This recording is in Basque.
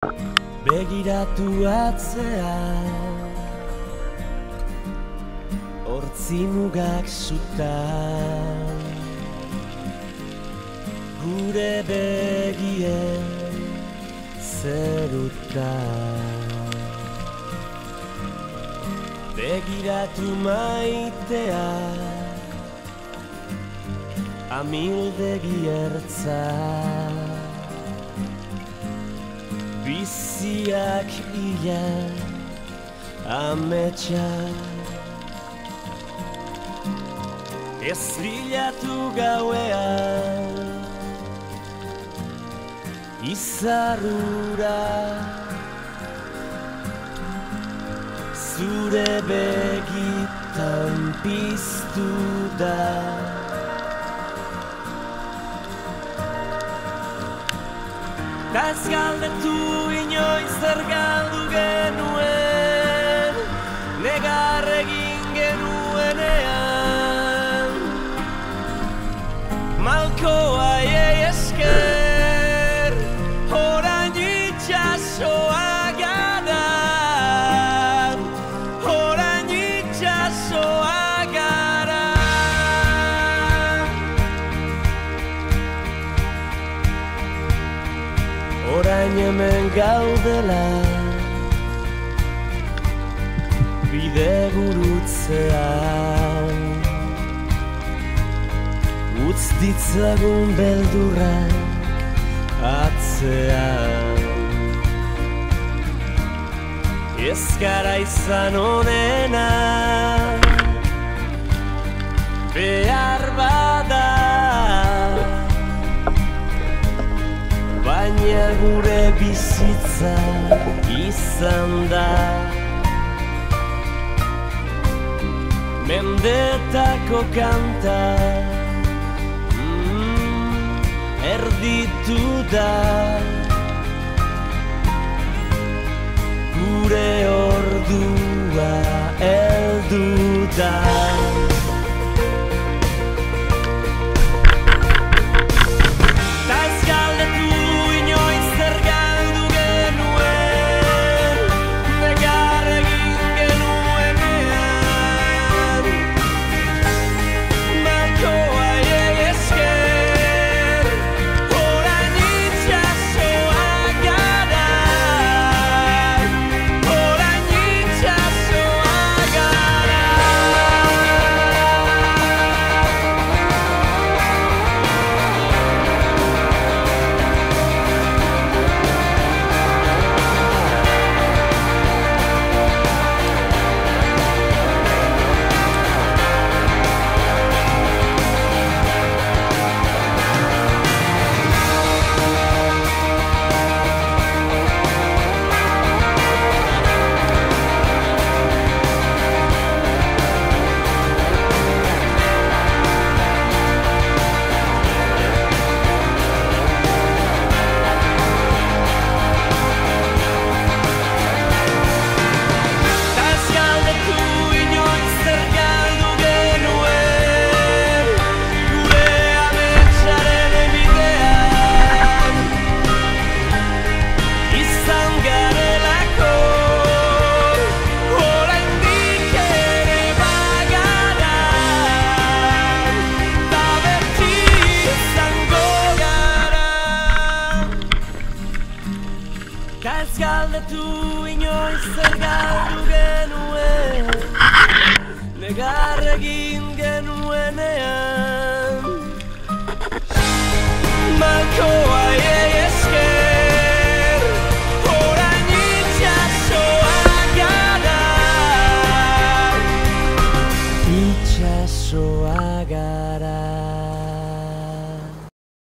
Begiratu atzea, hortzi mugak sutan, gure begien zerutan. Begiratu maitea, amildegi ertza, biziak ila ametsa. Ez bilatu gauean izarrura, zure begitan piztu da. Ta ez galdetu inoiz zer galdu genuen, negar egin genuenean. Malkoa esker, orain itxasoa gara, orain itxasoa gara. Orain hemen gaudela, bide gurutzean, utz ditzagun beldurra atzean. Ez gara izan onena, behar bada, baina gure bizitza izan da. Mendetako kanta erditu da, gure ordua heldu da. Ez galdetu inoiz zer galdu genuen, negar egin genuenean. Malkoa